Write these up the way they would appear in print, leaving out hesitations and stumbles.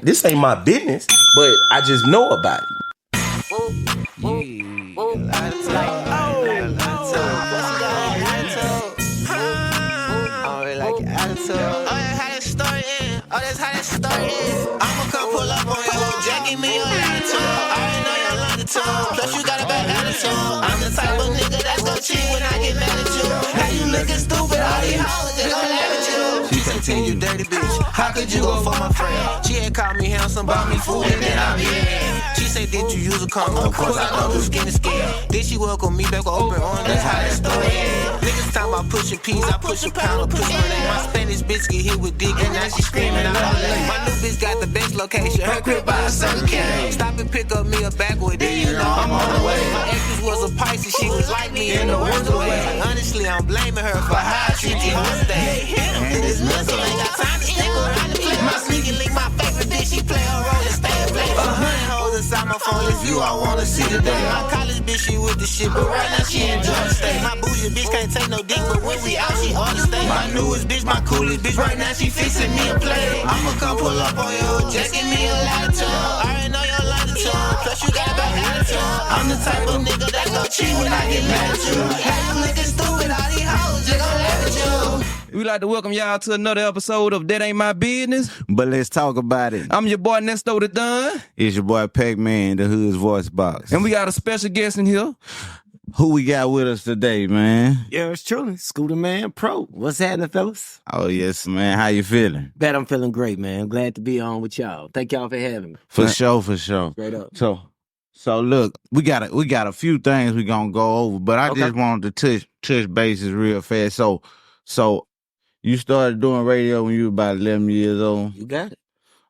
This ain't my business, but I just know about it. I'ma come pull up on you, jacking me your attitude. I already know your longitude. Plus you got a bad attitude. I'm the type of nigga that's gon' cheat when I get mad at you. Now you looking stupid, all these hoes they gon' laugh at you. She say, "Tell you dirty bitch, how could you go for my friend?" She had called me handsome, bought me food, and then I be in. She say, "Did you use a condom?" Of course I don't do skin to skin. Then she welcome me back with open arms. That's how that story is. Niggas talking about pushing peas, I push a pound of pussy. My Spanish bitch get hit with dick, and now she screaming out her leg. My new bitch got the best location, her crib by a certain can. Stop and pick up me a backward, then you know I'm on the way. My exes was a Pisces, she was like me in the worst way. Honestly, I'm blaming her for how I treat you on stage. And this muscle ain't got time to stick around and play. My sneaky link, my favorite bitch, she play her role and stay in place. 100 hoes inside my phone, it's you I wanna see today. My college bitch, she with the shit, but right now she enjoy the stay. My bougie bitch can't take no dick, but when we out, she on the stay. My newest bitch, my coolest bitch, right now she fixing me a play. I'ma come pull up on you, just give me a latitude. I already know your longitude, plus you got a bad attitude. I'm the type of nigga that gon' cheat when I get mad at you. Hey, you looking stupid, all these hoes just gon' laugh at you. We'd like to welcome y'all to another episode of That Ain't My Business. But let's talk about it. I'm your boy Nesto the Don. It's your boy Pac-Man, the Hood's voice box. And we got a special guest in here. Who we got with us today, man? Yeah, it's Trulia, Scooter Man Pro. What's happening, fellas? Oh, yes, man. How you feeling? Bet I'm feeling great, man. I'm glad to be on with y'all. Thank y'all for having me. For sure. Straight up. So look, we got a few things we gonna go over, but I just wanted to touch bases real fast. So you started doing radio when you were about 11 years old? You got it.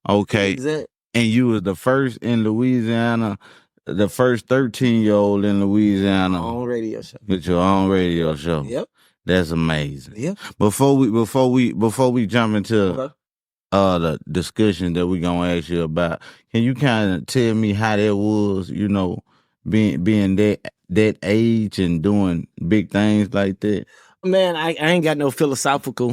Okay. Exactly. And you was the first in Louisiana, the first 13-year-old in Louisiana. On radio show. With your own radio show. Yep. That's amazing. Yep. Before we jump into the discussion that we're gonna ask you about, can you kind of tell me how that was, you know, being that age and doing big things like that? Man, I ain't got no philosophical,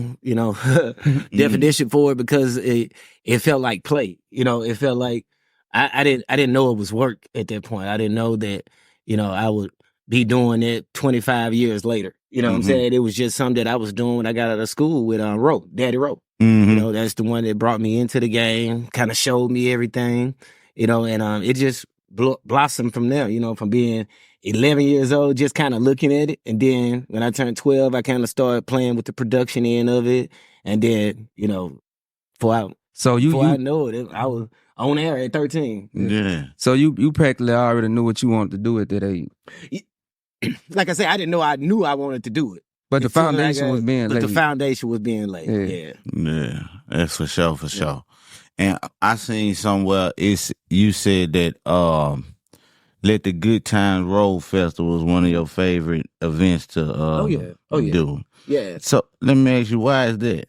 definition for it because it felt like play. It felt like I didn't know it was work at that point. I didn't know that, I would be doing it 25 years later. You know what I'm saying? It was just something that I was doing when I got out of school with Daddy Rowe. That's the one that brought me into the game, kind of showed me everything, and it just blossomed from there, from being 11 years old, just kind of looking at it. And then when I turned 12, I kind of started playing with the production end of it. And then, before I know it, I was on air at 13. Yeah. So you practically already knew what you wanted to do at that age. Like I said, I didn't know I knew I wanted to do it. But the foundation was being laid. But the foundation was being laid. Yeah, that's for sure. And I seen somewhere you said that Let the Good Times Roll Festival was one of your favorite events to do. Yeah. So let me ask you, why is that?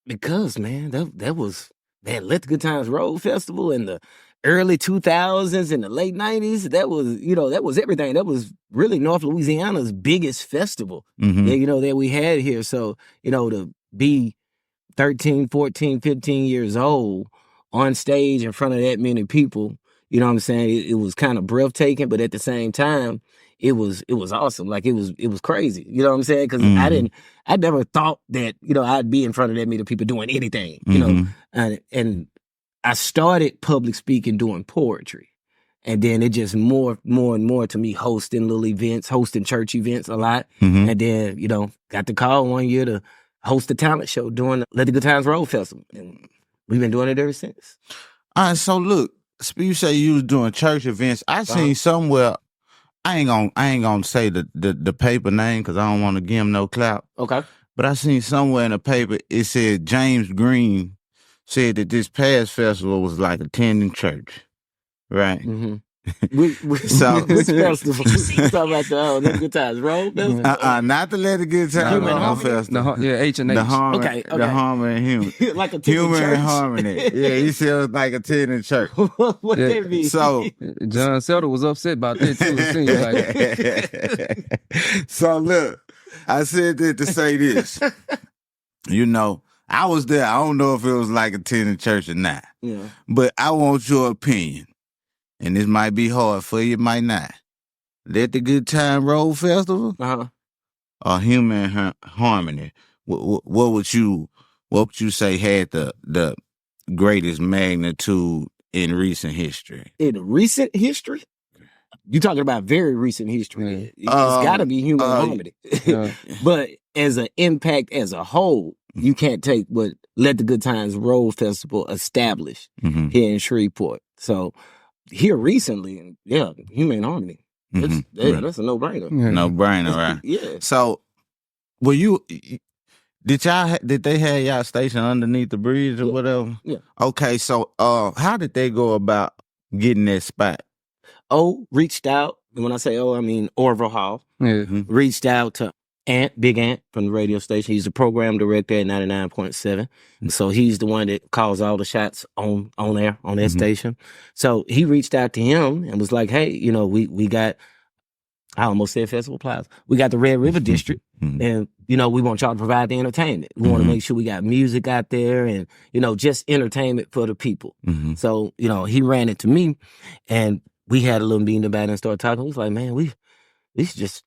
Because, man, that was Let the Good Times Roll Festival in the early 2000s and the late 90s. That was everything. That was really North Louisiana's biggest festival that we had here. So, to be 13, 14, 15 years old on stage in front of that many people, you know what I'm saying? It was kind of breathtaking, but at the same time, it was awesome. Like it was crazy. You know what I'm saying? Because I never thought that, I'd be in front of that many people doing anything, and I started public speaking doing poetry. And then it just more and more to me hosting little events, hosting church events a lot. And then, got the call one year to host a talent show during Let the Good Times Roll Festival. And we've been doing it ever since. All right, so look, you say you was doing church events. I seen somewhere, I ain't gonna say the paper name because I don't want to give him no clout. Okay. But I seen somewhere in the paper, it said James Green said that this past festival was like attending church, right? Which festival? You talking about the Let the Good Times Roll Festival? Not the Let the Good Times Roll Festival. H&H. The Harmony, Okay. the Harmony and Human. Like attending Human church. and Harmony. Yeah, he said it was like attending church. What that mean? So John Selder was upset about that too. It seems like. So look, I said that to say this. I was there. I don't know if it was like attending church or not. Yeah. But I want your opinion. And this might be hard for you, it might not. Let the Good Time Roll Festival or Human Harmony? What would you say had the greatest magnitude in recent history? In recent history? You talking about very recent history. It's got to be Human Harmony. But as an impact as a whole, you can't take what Let the Good Times Roll Festival established here in Shreveport. So here recently, Human Harmony. That's a no-brainer. No-brainer, right? Yeah. So, did they have y'all station underneath the bridge or whatever? Yeah. Okay, so how did they go about getting that spot? Reached out. And when I say I mean Orville Hall. Yeah. Reached out to Big Ant from the radio station. He's the program director at 99.7. So he's the one that calls all the shots on air, on that station. So he reached out to him and was like, hey, we got, I almost said Festival Plaza. We got the Red River District and, we want y'all to provide the entertainment. We want to make sure we got music out there and, just entertainment for the people. So, he ran it to me and we had a little meeting about it and started talking. We was like, man, we should just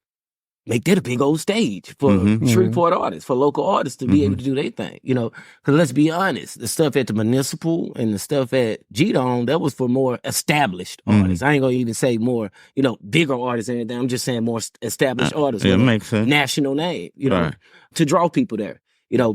make that a big old stage for Shreveport artists, for local artists to be able to do their thing, because let's be honest, the stuff at the Municipal and the stuff at G-Dome, that was for more established artists. I ain't gonna even say more, bigger artists or anything. I'm just saying more established artists. Yeah, it makes sense. National name, to draw people there.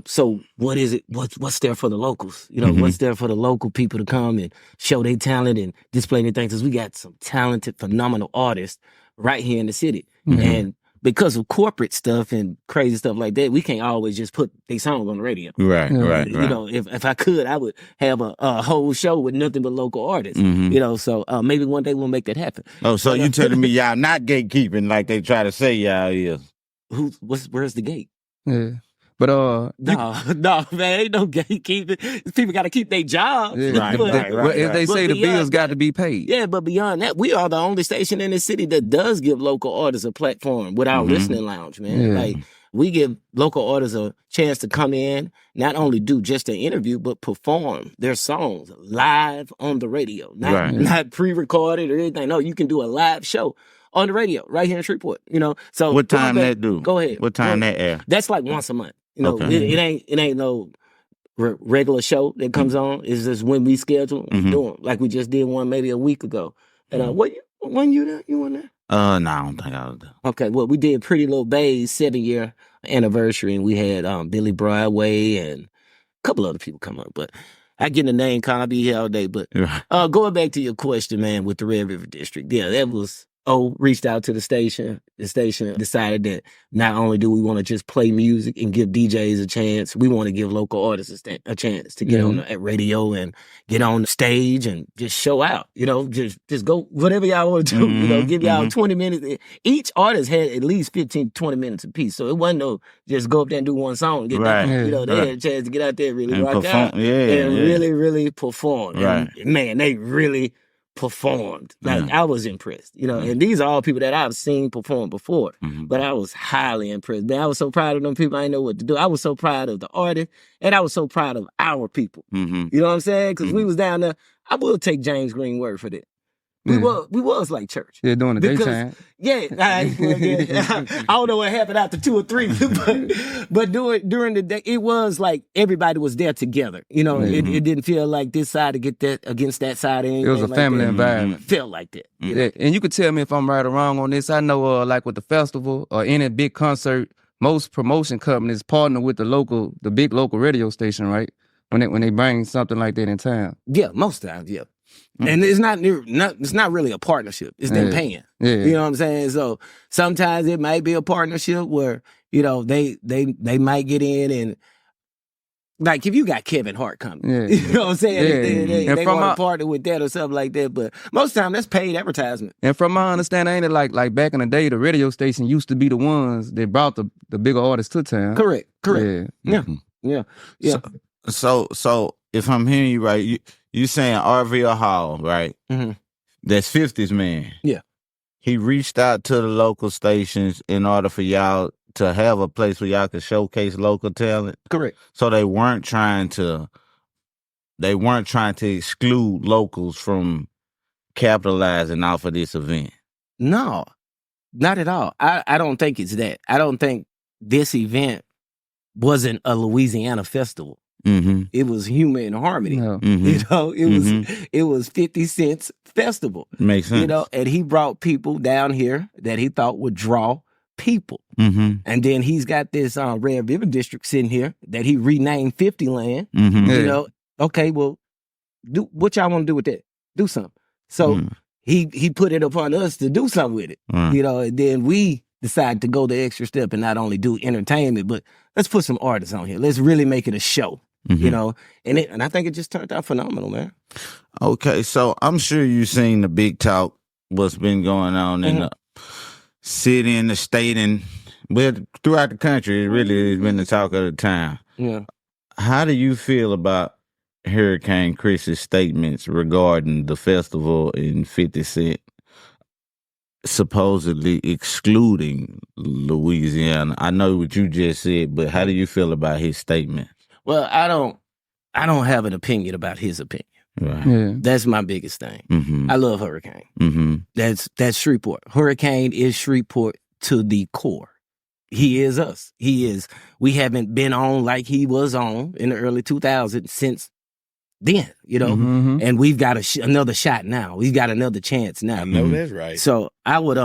So what is it? What's there for the locals? What's there for the local people to come and show their talent and display their things? Because we got some talented, phenomenal artists right here in the city. And because of corporate stuff and crazy stuff like that, we can't always just put these songs on the radio. Right. If I could, I would have a whole show with nothing but local artists. So maybe one day we'll make that happen. Oh, so you telling me y'all not gatekeeping like they try to say y'all is? Where's the gate? Yeah. But no, man, ain't no gatekeeping. People got to keep their jobs. Yeah. Right. If they say the bills got to be paid. Yeah, but beyond that, we are the only station in the city that does give local artists a platform with our listening lounge, man. Yeah. Like, we give local artists a chance to come in, not only do just an interview, but perform their songs live on the radio. Not pre-recorded or anything. No, you can do a live show on the radio right here in Shreveport. So what time that do? Go ahead. What time that air? That's like once a month. Okay. It ain't no regular show that comes on. It's just when we schedule and do them. Like we just did one maybe a week ago. And when you there? You were there? No, I don't think I was there. Okay, well, we did Pretty Little Bae's 7-year anniversary, and we had Billy Broadway and a couple other people come up. But I get the name call. I'll be here all day. But going back to your question, man, with the Red River District, that was reached out to the station. The station decided that not only do we want to just play music and give DJs a chance, we want to give local artists a chance to get on the radio and get on the stage and just show out. Just go whatever y'all want to do. Give y'all 20 minutes. Each artist had at least 15, 20 minutes apiece. So it wasn't no just go up there and do one song. And get right. They had a chance to get out there and really and rock perform, out and really, really perform. Right. And, man, they really performed. Like, I was impressed, and these are all people that I've seen perform before, but I was highly impressed. Man, I was so proud of them people. I didn't know what to do. I was so proud of the artist, and I was so proud of our people. You know what I'm saying? Because we was down there. I will take James Green's word for that. We was like church. Yeah, during the daytime. Yeah, I don't know what happened after 2 or 3, but during the day, it was like everybody was there together. It didn't feel like this side to get that against that side. It was a family environment. Felt like that. Yeah, and you could tell me if I'm right or wrong on this. I know, like with the festival or any big concert, most promotion companies partner with the big local radio station, right? When they bring something like that in town. Yeah, most times, yeah. And it's not really a partnership. It's them paying. Yeah. You know what I'm saying? So sometimes it might be a partnership where, they might get in and, like, if you got Kevin Hart coming, you know what I'm saying? Yeah. They want to partner with that or something like that. But most of the time, that's paid advertisement. And from my understanding, ain't it like back in the day, the radio station used to be the ones that brought the bigger artists to town? Correct. Yeah. Yeah. So if I'm hearing you right, you saying RVL Hall, right? Mm-hmm. That's 50's man. Yeah. He reached out to the local stations in order for y'all to have a place where y'all could showcase local talent. Correct. So they weren't trying to exclude locals from capitalizing off of this event. No, not at all. I don't think it's that. I don't think this event wasn't a Louisiana festival. Mm-hmm. It was Humor and Harmony. No. Mm-hmm. You know, it was 50 Cent's festival. Makes sense. You know, and he brought people down here that he thought would draw people. Mm-hmm. And then he's got this Red River District sitting here that he renamed 50 Land. Mm-hmm. You know, okay, well, do what y'all want to do with that? Do something. So he put it upon us to do something with it. You know, and then we decided to go the extra step and not only do entertainment, but let's put some artists on here. Let's really make it a show. You know, and I think it just turned out phenomenal, man. Okay, so I'm sure you've seen the big talk, what's been going on in the city and the state and throughout the country. It really has been the talk of the town. Yeah. How do you feel about Hurricane Chris's statements regarding the festival and 50 Cent supposedly excluding Louisiana? I know what you just said, but how do you feel about his statement? Well, I don't have an opinion about his opinion. Right. Yeah. That's my biggest thing. Mm-hmm. I love Hurricane. Mm-hmm. That's Shreveport. Hurricane is Shreveport to the core. He is us. He is. We haven't been on like he was on in the early 2000s since then, you know. Mm-hmm. And we've got another shot now. We've got another chance now. I know that's right. So I would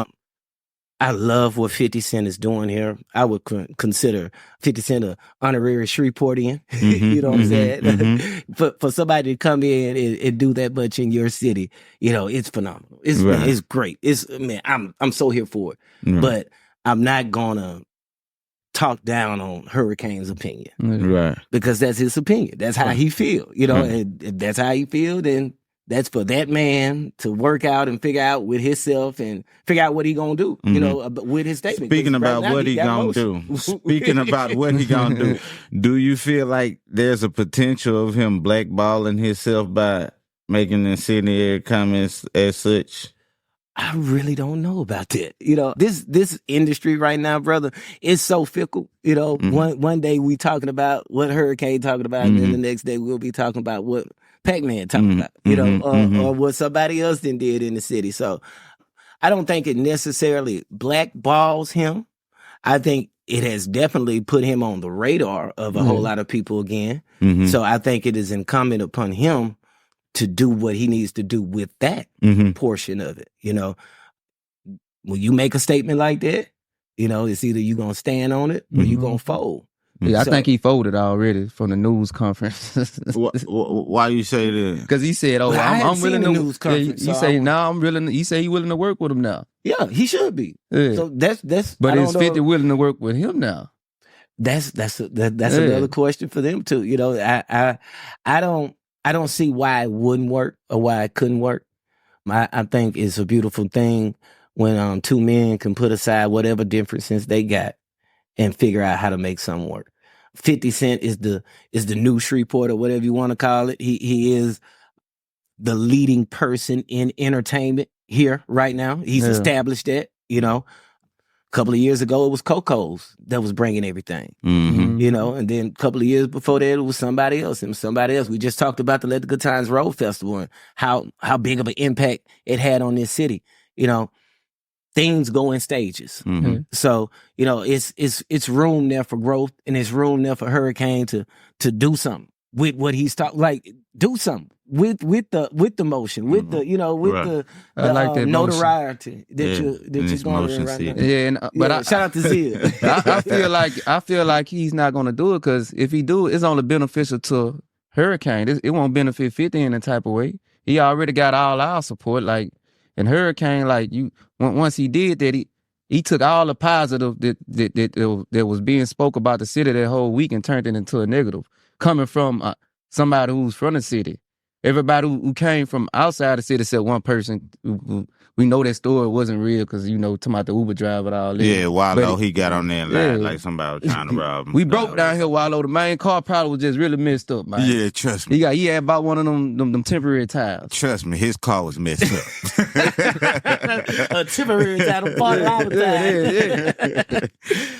I love what 50 Cent is doing here. I would consider 50 Cent an honorary Shreveportian. You know what I'm saying? For somebody to come in and do that much in your city, you know, it's phenomenal. It's Right. man, it's great. I'm so here for it. Right. But I'm not gonna talk down on Hurricane's opinion Right. because that's his opinion. That's how he feel. You know, and if that's how he feel, then that's for that man to work out and figure out with himself and figure out what he gonna do, you know, with his statement. Speaking 'Cause right about now what he got gonna motion. do. Speaking about what he gonna do you feel like there's a potential of him blackballing himself by making incendiary comments as such? I really don't know about that. You know, this industry right now, brother, is so fickle. You know, one day we talking about what Hurricane talking about, and then the next day we'll be talking about what Pac-Man talking about, you know, or what somebody else did in the city. So I don't think it necessarily blackballs him. I think it has definitely put him on the radar of a whole lot of people again. So I think it is incumbent upon him to do what he needs to do with that portion of it. You know, when you make a statement like that, you know, it's either you gonna stand on it or you gonna fold. Yeah, I So- think he folded already from the news conference. Why you say that? Because he said, "Oh, Well, I I'm hadn't willing seen to." the news conference, he so say, I- "Nah, I'm willing." He say he willing to work with him now. Yeah, he should be. Yeah. So that's. But I is don't know. 50 willing to work with him now? That's another question for them too. You know, I don't see why it wouldn't work or why it couldn't work. I think it's a beautiful thing when two men can put aside whatever differences they got and figure out how to make something work. 50 Cent is the new Shreveport or whatever you want to call it. He is the leading person in entertainment here right now. He's established that, you know. A couple of years ago, it was Coco's that was bringing everything, you know, and then a couple of years before that, it was somebody else. We just talked about the Let the Good Times Roll Festival and how big of an impact it had on this city. You know, things go in stages. So, you know, it's room there for growth and it's room there for Hurricane to do something with what he's talking, like do something. With the motion, with the, you know, with the I like that notoriety that Yeah, you're it's going motion right city. now. Yeah, and, but Yeah, shout out to Zia. I feel like he's not gonna do it because if he do, it's only beneficial to Hurricane. It won't benefit 50 in a type of way. He already got all our support. Like, and Hurricane, like once he did that, he took all the positive that was being spoke about the city that whole week and turned it into a negative, coming from somebody who's from the city. everybody who came from outside the city except one person. We know that story wasn't real because, talking about the Uber driver and all that. Yeah, Wallow, But he got on there and yeah. lied like somebody was trying to rob him. We broke down here, Wallow. The main car probably was just really messed up, man. Yeah, trust me. He had bought one of them temporary tires. Trust me, his car was messed up. A temporary title part of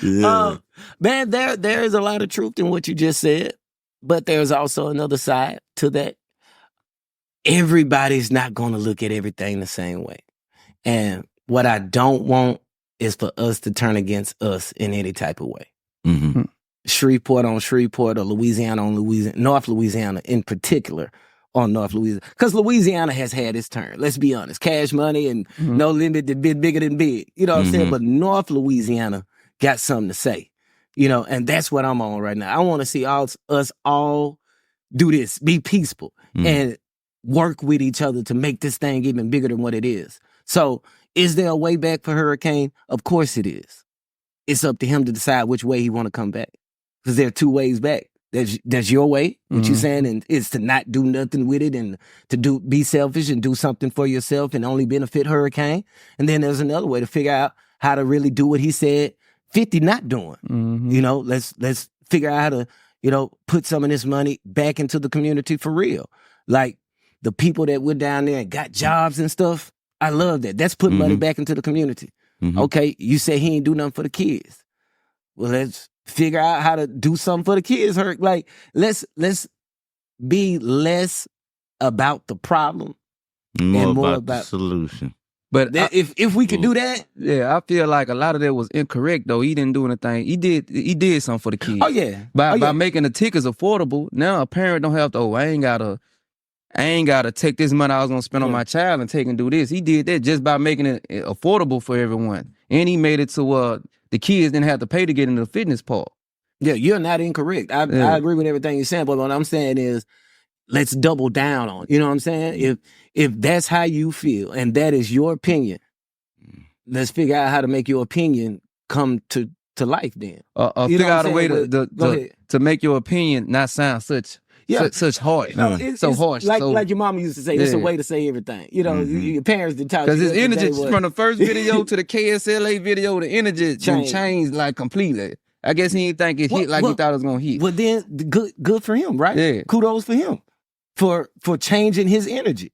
Yeah. Man, there is a lot of truth in what you just said, but there's also another side to that. Everybody's not going to look at everything the same way. And what I don't want is for us to turn against us in any type of way. Mm-hmm. Shreveport on Shreveport or Louisiana on Louisiana, North Louisiana in particular on North Louisiana. Because Louisiana has had its turn. Let's be honest. Cash money and no limit to big, bigger than big. You know what I'm saying? But North Louisiana got something to say. And that's what I'm on right now. I want to see us all do this, be peaceful, and work with each other to make this thing even bigger than what it is. So, is there a way back for Hurricane? Of course it is. It's up to him to decide which way he want to come back. Because there are two ways back. There's your way, what you're saying, and it's to not do nothing with it and to be selfish and do something for yourself and only benefit Hurricane. And then there's another way to figure out how to really do what he said 50 not doing. Let's figure out how to, put some of this money back into the community for real. Like the people that went down there and got jobs and stuff, I love that. That's putting money back into the community. Okay, you say he ain't do nothing for the kids. Well, let's figure out how to do something for the kids. Like, let's be less about the problem More and more about about the solution. But if we could do that, I feel like a lot of that was incorrect though. He didn't do anything. He did something for the kids. oh yeah, By making the tickets affordable, now a parent don't have to, I ain't gotta take this money I was gonna spend on my child and take and do this. He did that just by making it affordable for everyone. And he made it to the kids didn't have to pay to get into the fitness park. Yeah, you're not incorrect. I agree with everything you're saying, but what I'm saying is let's double down on it. You know what I'm saying? If that's how you feel and that is your opinion, let's figure out how to make your opinion come to life then. Figure out a way to make your opinion not sound such harsh. It's harsh. Like your mama used to say, it's a way to say everything. Your parents did talk to you. Because his energy from the first video to the KSLA video, the energy changed like completely. I guess he didn't think it hit like he thought it was gonna hit. Well, then good for him, right? Yeah. Kudos for him for changing his energy.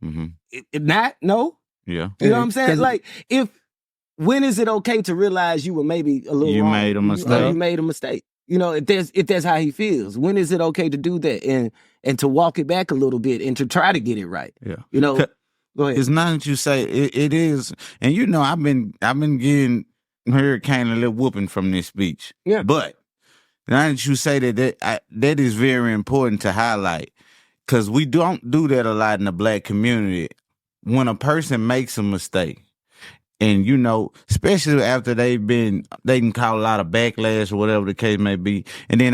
Yeah. You know what I'm saying? Like, when is it okay to realize you were maybe a little wrong? Made a mistake. You made a mistake. If that's how he feels, when is it okay to do that and to walk it back a little bit and to try to get it right? Yeah. Go ahead. It's not that you say it is, and I've been getting Hurricane a little whooping from this speech. Yeah. But now that you say that is very important to highlight, because we don't do that a lot in the Black community. When a person makes a mistake, and especially after they can call a lot of backlash or whatever the case may be, and then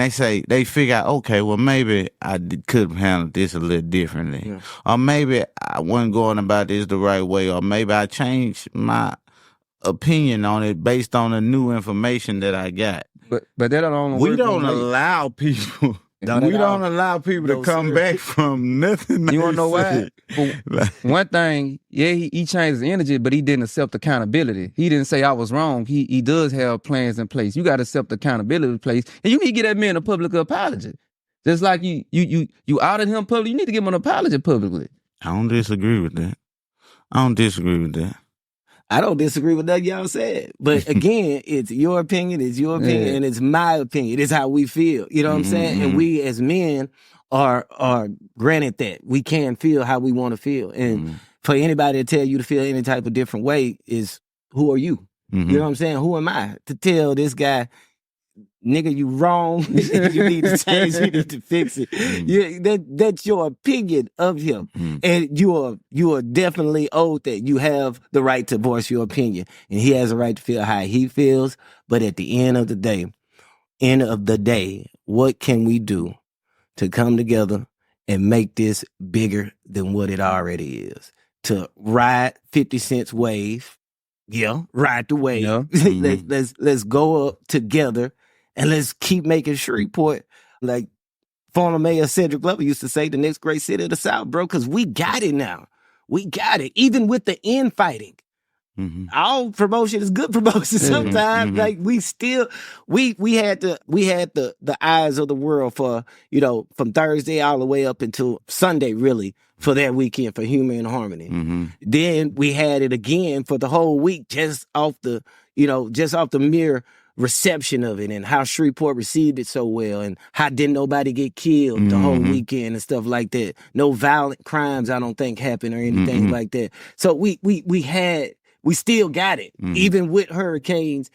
they figure out, okay, well maybe I could have handled this a little differently, or maybe I wasn't going about this the right way, or maybe I changed my opinion on it based on the new information that I got. But that don't we don't allow people. We don't allow people to come back from nothing. You want to know why? One thing, he changed his energy, but he didn't accept accountability. He didn't say I was wrong. He does have plans in place. You got to accept accountability in place, and you need to get that man a public apology. Just like you outed him publicly, you need to give him an apology publicly. I don't disagree with that. I don't disagree with that y'all said. But again, it's your opinion, and it's my opinion. It's how we feel. You know what I'm saying? And we as men are granted that. We can feel how we want to feel. And for anybody to tell you to feel any type of different way is, who are you? You know what I'm saying? Who am I to tell this guy, nigga, you wrong. You need to change. You need to fix it. That's your opinion of him, and you are definitely owed that. You have the right to voice your opinion, and he has a right to feel how he feels. But at the end of the day, what can we do to come together and make this bigger than what it already is? To ride 50 Cent's wave, ride the wave. Yeah. Let's go up together. And let's keep making Shreveport like former Mayor Cedric Glover used to say, the next great city of the South, bro, because we got it now. We got it. Even with the infighting. Mm-hmm. All promotion is good promotion sometimes. Mhm. Like we still we had the eyes of the world for, from Thursday all the way up until Sunday, really, for that weekend for Humor and Harmony. Mm-hmm. Then we had it again for the whole week, just off the mere reception of it and how Shreveport received it so well and how didn't nobody get killed the whole weekend and stuff like that. No violent crimes, I don't think, happened or anything like that. So we still got it, even with hurricanes,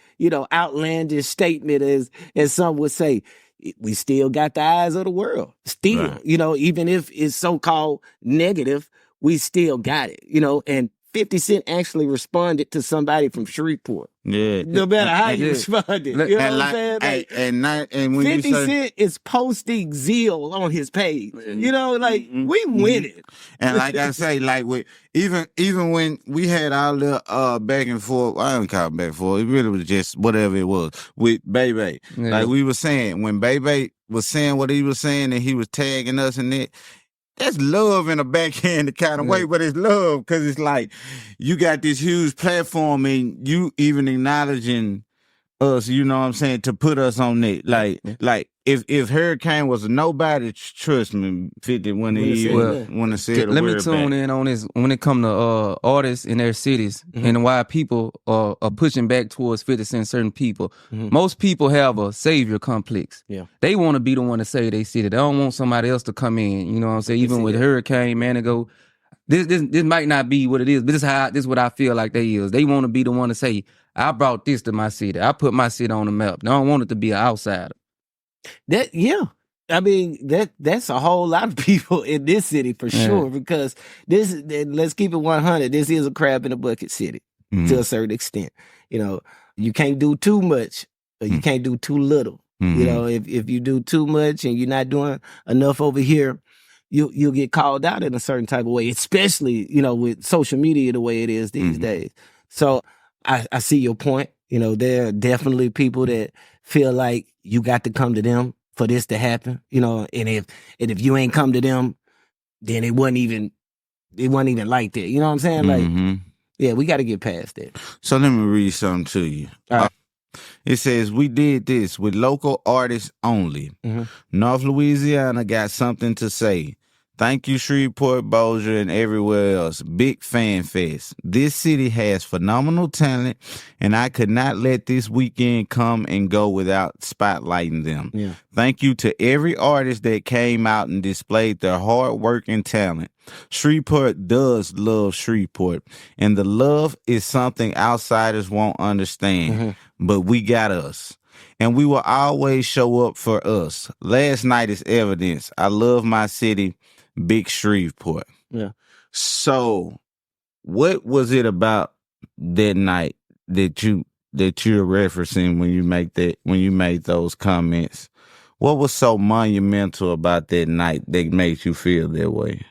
outlandish statement as some would say. We still got the eyes of the world. Still, Right. Even if it's so-called negative, we still got it, and 50 Cent actually responded to somebody from Shreveport. Yeah. No matter how you Yeah. responded. You know And what like, I'm saying? and when 50 you say, Cent is posting zeal on his page. We winning. and like I say, like with even when we had our little back and forth, I don't call it back and forth. It really was just whatever it was with Bebe. Yeah. Like we were saying, when Bebe was saying what he was saying and he was tagging us and that. That's love in a backhanded kind of way, but it's love because it's like you got this huge platform and you even acknowledging us, you know what I'm saying, to put us on it. Like if Hurricane was a nobody, trust me, 50 when he want to say the Let me word tune back. in on this when it come to artists in their cities and why people are pushing back towards 50 Cent, certain people. Most people have a savior complex. Yeah. They want to be the one to save their city. They don't want somebody else to come in. You know what I'm saying? Even with Hurricane, man, they go, this might not be what it is, but this is what I feel like they is. They want to be the one to say, I brought this to my city. I put my city on the map. They don't want it to be an outsider. I mean, that's a whole lot of people in this city for sure, because let's keep it 100. This is a crab in a bucket city to a certain extent. You can't do too much or you can't do too little. If you do too much and you're not doing enough over here, you'll get called out in a certain type of way, especially, with social media the way it is these days. So I see your point. There are definitely people that feel like you got to come to them for this to happen. And if you ain't come to them, then it wasn't even like that. You know what I'm saying? Like, yeah, we got to get past that. So let me read something to you. All right. It says, we did this with local artists only. North Louisiana got something to say. Thank you, Shreveport, Bossier, and everywhere else. Big fan fest. This city has phenomenal talent, and I could not let this weekend come and go without spotlighting them. Yeah. Thank you to every artist that came out and displayed their hard work and talent. Shreveport does love Shreveport, and the love is something outsiders won't understand, but we got us. And we will always show up for us. Last night is evidence. I love my city, Big Shreveport. Yeah. So, what was it about that night that you're referencing when you made those comments? What was so monumental about that night that made you feel that way?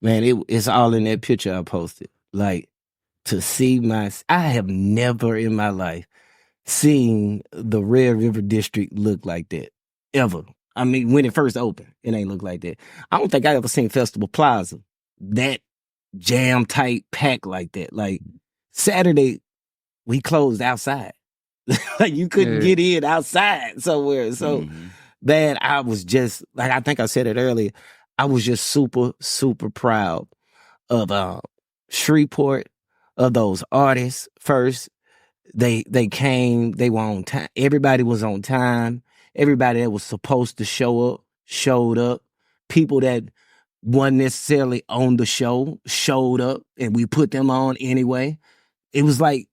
Man, it's all in that picture I posted. Like, to see I have never in my life seen the Red River District look like that, ever. I mean, when it first opened, it ain't look like that. I don't think I ever seen Festival Plaza that jam tight packed like that. Like, Saturday, we closed outside. Like, you couldn't get in outside somewhere. So, man, I was just, like, I think I said it earlier, I was just super, super proud of Shreveport, of those artists first. They came, they were on time. Everybody was on time. Everybody that was supposed to show up, showed up. People that wasn't necessarily on the show, showed up, and we put them on anyway. It was like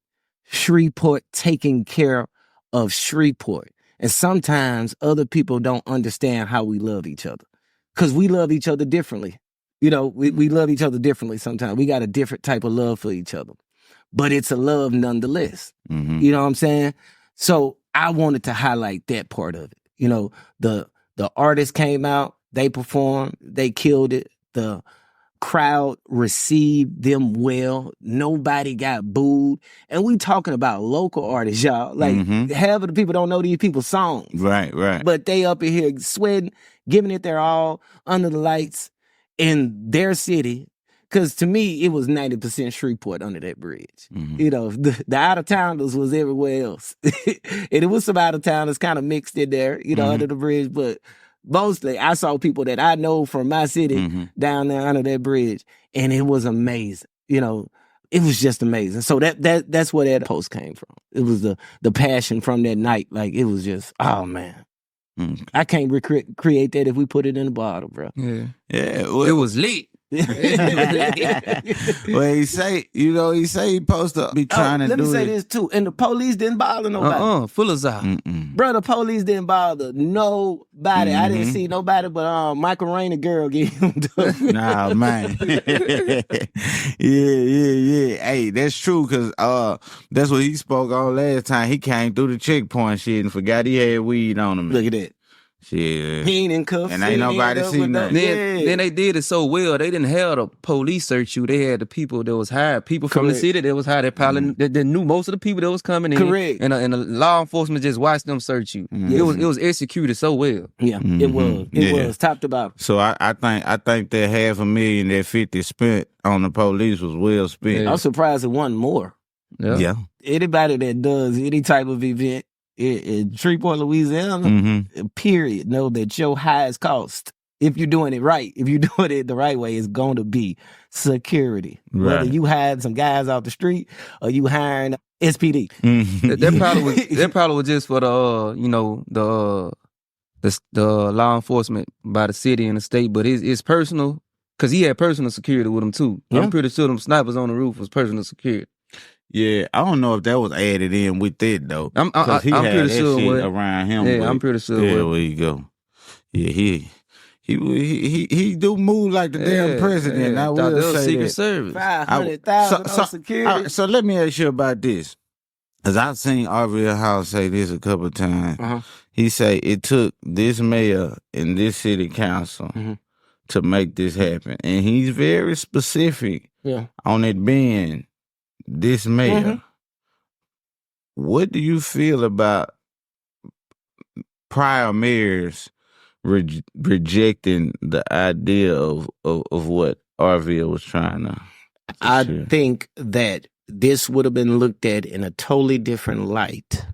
Shreveport taking care of Shreveport. And sometimes other people don't understand how we love each other, because we love each other differently. We love each other differently sometimes. We got a different type of love for each other. But it's a love nonetheless. You know what I'm saying? So I wanted to highlight that part of it. The artists came out, they performed, they killed it. The crowd received them well. Nobody got booed. And we talking about local artists, y'all. Like, half of the people don't know these people's songs. Right. But they up in here sweating, giving it their all under the lights in their city. Because to me, it was 90% Shreveport under that bridge. You know, the out-of-towners was everywhere else. And it was some out-of-towners kind of mixed in there, you know, under the bridge. But mostly, I saw people that I know from my city down there under that bridge. And it was amazing. You know, it was just amazing. So that's where that post came from. It was the passion from that night. Like, it was just, oh, man. I can't recreate that if we put it in a bottle, bro. Yeah. It was lit. Well, he say he supposed to be trying to do it. Let me say this too. And the police didn't bother nobody. Full of zah. Bro, the police didn't bother nobody. I didn't see nobody but Michael Rainey girl get him done. Nah, man. Yeah. Hey, that's true, because that's what he spoke on last time. He came through the checkpoint shit and forgot he had weed on him. Look at that. Shit. He ain't in cuffs. And ain't nobody see nothing. Then they did it so well. They didn't have the police search you. They had the people that was hired. People from the city that was hired. They probably they knew most of the people that was coming in. Correct. And the law enforcement just watched them search you. It was executed so well. Yeah, it was. It was top to bottom. So I think that $500,000 that 50 spent on the police was well spent. I'm surprised it wasn't more. Yeah. Anybody that does any type of event in Shreveport, Louisiana, period, know that your highest cost, if you're doing it right, if you're doing it the right way, is going to be security. Right. Whether you hired some guys off the street or you hiring SPD. That probably was just for the law enforcement by the city and the state, but it's personal, because he had personal security with him too. Yeah. I'm pretty sure them snipers on the roof was personal security. Yeah, I don't know if that was added in with it though. I'm He had pretty that sure it shit was. around him. Yeah, but I'm pretty sure it yeah, was. where you go. Yeah, he do move like the damn president. I will that was say Secret that. Service. 500,000 on security. All right, so let me ask you about this. Because I've seen Arville House say this a couple of times. He say it took this mayor and this city council to make this happen. And he's very specific on it being this mayor. What do you feel about prior mayors rejecting the idea of what Arville was trying to I share? think that this would have been looked at in a totally different light,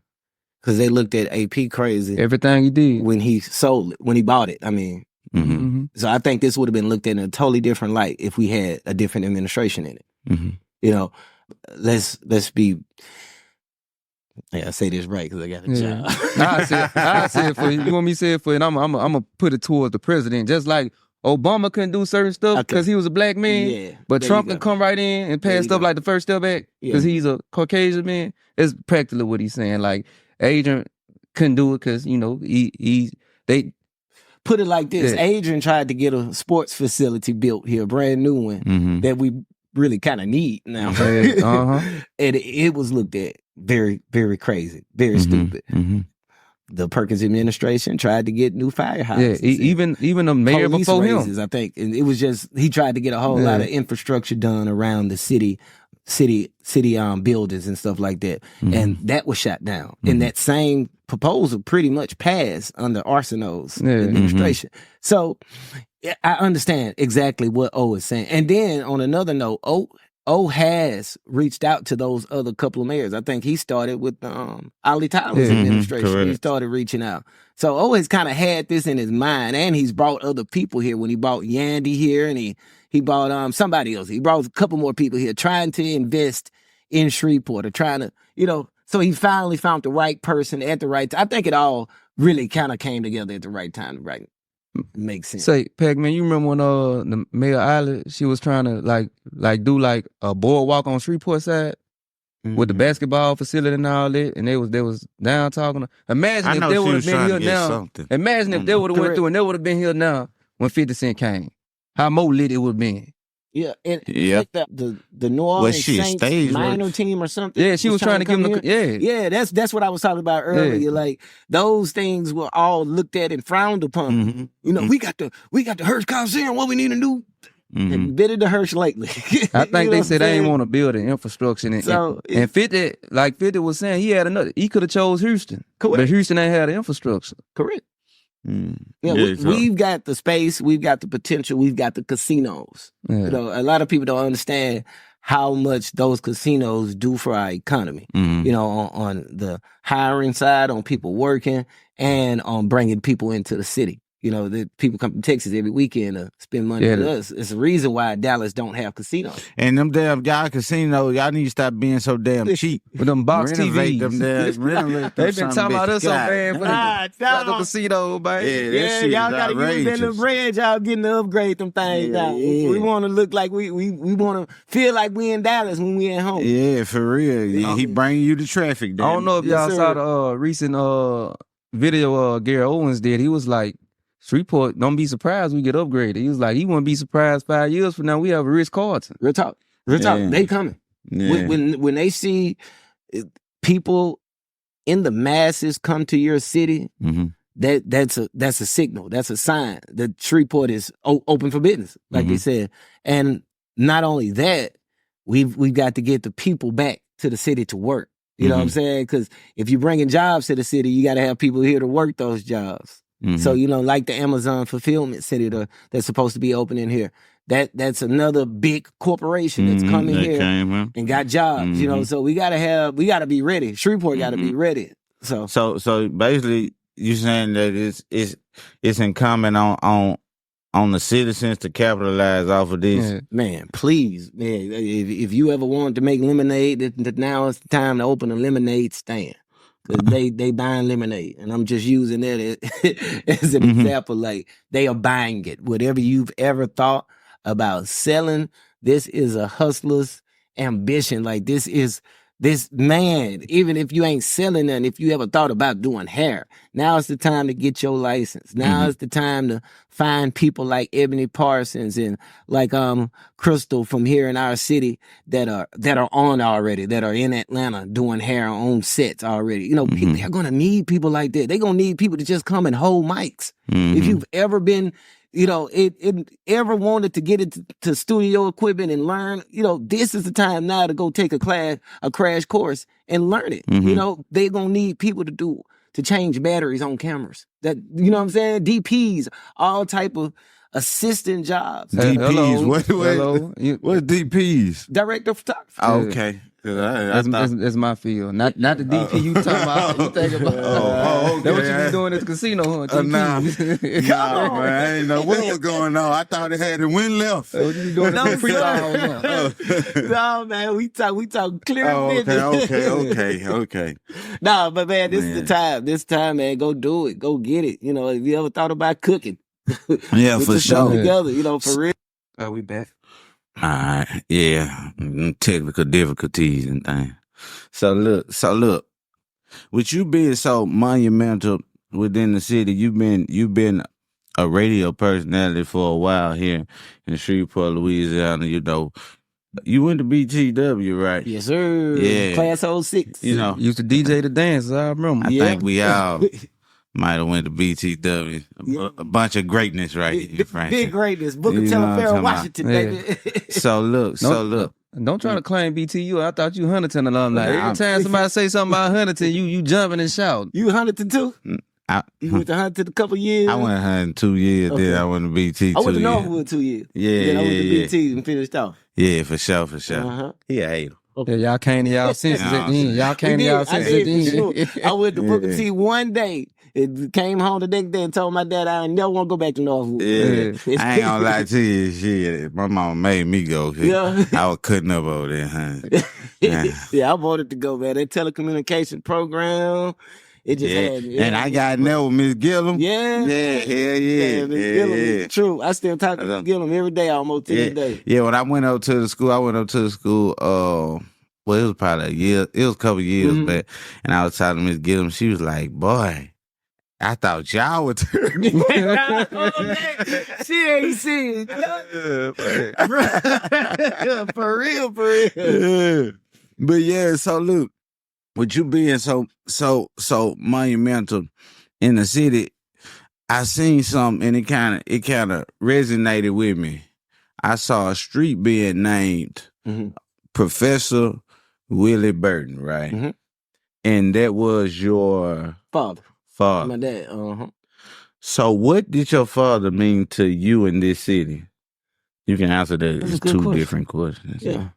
because they looked at AP crazy Everything he did. when he sold it, when he bought it. I mean, so I think this would have been looked at in a totally different light if we had a different administration in it. You know, let's be. Yeah, I say this right because I got a job. I say it for you. You want me to say it for you? And I'm gonna put it towards the president. Just like Obama couldn't do certain stuff because he was a black man. Yeah, but there Trump you can go. come right in and pass stuff like the First Step Act because he's a Caucasian man. It's practically what he's saying. Like Adrian couldn't do it because they Put it like this: Adrian tried to get a sports facility built here, a brand new one that we really kind of need now, and it was looked at very, very crazy, very stupid. The Perkins administration tried to get new firehouses. even the mayor police before raises, him. I think, and it was just he tried to get a whole lot of infrastructure done around the city buildings and stuff like that, and that was shot down. And that same proposal pretty much passed under Arsenault's administration. So I understand exactly what O is saying. And then on another note, O has reached out to those other couple of mayors. I think he started with Ali Tyler's administration. correct. He started reaching out. So O has kind of had this in his mind, and he's brought other people here. When he brought Yandy here, and he brought somebody else. He brought a couple more people here trying to invest in Shreveport or trying to, so he finally found the right person at the right time. I think it all really kind of came together at the right time, right? Makes sense. Say, Pac-Man, you remember when the Mayor Island, she was trying to like do like a boardwalk on Shreveport side with the basketball facility and all that, and they was down talking. Imagine if they would have been here now. Imagine if they would have went through and they would have been here now when 50 Cent came. How more lit it would have been. Yeah, and the New Orleans Saints minor team or something. Yeah, she was trying to give them. Yeah, that's what I was talking about earlier. Yeah. Like those things were all looked at and frowned upon. We got the Hearst Coliseum. What we need to do? And been in the Hirsch lately. I think they said they ain't want to build an infrastructure. And 50, like 50 was saying, he could have chose Houston. Correct. But Houston ain't had the infrastructure. Correct. Yeah, We've got the space, we've got the potential, we've got the casinos. Yeah. You know, a lot of people don't understand how much those casinos do for our economy. You know, on the hiring side, on people working, and on bringing people into the city. You know, the people come from Texas every weekend to spend money with us. It's a reason why Dallas don't have casinos. And them damn y'all casinos, y'all need to stop being so damn cheap. With them box Renovate TVs. Renovate them They've been talking about us so bad for the Yeah, casino, that Yeah, shit y'all is gotta use that little outrageous. bread y'all getting to upgrade them things Yeah, out. yeah. We want to look like we want to feel like we in Dallas when we at home. Yeah, for real. Yeah, he bringing you the traffic. I Damn. don't know if y'all saw the recent video Gary Owens did. He was like, Shreveport, don't be surprised we get upgraded. He was like, he wouldn't be surprised 5 years from now we have a Ritz-Carlton. Real talk. Real talk. Yeah. They coming. Yeah. When they see people in the masses come to your city, that's a signal. That's a sign that Shreveport is open for business, like they said. And not only that, we've got to get the people back to the city to work. You know what I'm saying? Because if you're bringing jobs to the city, you got to have people here to work those jobs. So, you know, like the Amazon fulfillment center that's supposed to be opening here. That's another big corporation that's coming here and got jobs, you know. So we gotta be ready. Shreveport gotta be ready. So basically you saying that it's incumbent on the citizens to capitalize off of this. Yeah. man, please, man, if you ever wanted to make lemonade, now it's the time to open a lemonade stand. Cause they buying lemonade, and I'm just using that as an example. Like, they are buying it. Whatever you've ever thought about selling, this is a hustler's ambition. Like, this man, even if you ain't selling nothing, if you ever thought about doing hair, now is the time to get your license. Now is the time to find people like Ebony Parsons and like Crystal from here in our city that are on already, that are in Atlanta doing hair on sets already. You know, they're gonna need people like that. They're gonna need people to just come and hold mics. If you've ever been, you know, it ever wanted to get into studio equipment and learn, you know, this is the time now to go take a crash course and learn it. You know, they're gonna need people to change batteries on cameras. That, you know what I'm saying? DPs, all type of assistant jobs. DPs, Hello. what DPs? Director of photography. Oh, okay. That's my field. Not the DP you talking about. You think about. okay. That's what you be doing at the casino, huh? DP. Nah, man, I didn't know what was going on. I thought it had a win left. What you be doing at the free No, man, we talk clear business. Okay. No, but man, this is the time. This time, man, go do it. Go get it. You know, if you ever thought about cooking, Yeah, put for yourself sure. together, you know, for real. Are we back? All right, yeah, technical difficulties and things. So look, with you being so monumental within the city, you've been a radio personality for a while here in Shreveport, Louisiana. You know, you went to BTW, right? Yes, sir. Yeah. Class 06. You know, Used to DJ the dances. I remember. I think we all might have went to BTW. A bunch of greatness, right here, Frank. Big greatness. Booker You know what I'm Telefair, talking Washington, about. baby. So look. Don't try to claim BTU. I thought you Huntington alumni. Every time somebody say something about Huntington, you jumping and shouting. You Huntington too? You went to Huntington a couple years? I went Huntington 2 years, Okay. then I went to BT 2 I went to years. Northwood 2 years. Yeah, Then I went to yeah. BT and finished off. Yeah, for sure. Uh-huh. He a hater. Yeah, y'all came to y'all senses at the end. Y'all came to y'all I senses at did, for the sure. end. I went to Booker Yeah. T one day. It came home the next day and told my dad I never want to go back to Northwood. Yeah. I ain't gonna lie to you, shit. My mama made me go. Yeah. I was cutting up over there, huh? Yeah, I wanted to go, man. That telecommunication program, it just had me. And I got there with Miss Gillum. Yeah. Yeah, hell yeah. Miss Gillum, Yeah. true. I still talk to Miss Gillum every day, almost to this day. Yeah, when I went up to the school, well, it was probably a year, it was a couple years back, and I was talking to Miss Gillum, she was like, boy, I thought y'all would turn. She ain't seen it. For real. Yeah. But yeah, so look, with you being so monumental in the city, I seen something and it kind of resonated with me. I saw a street being named Professor Willie Burton, right? Mhm. And that was your Father. father. My dad. So what did your father mean to you in this city? You can answer that. That's a It's good two question. different questions. Yeah.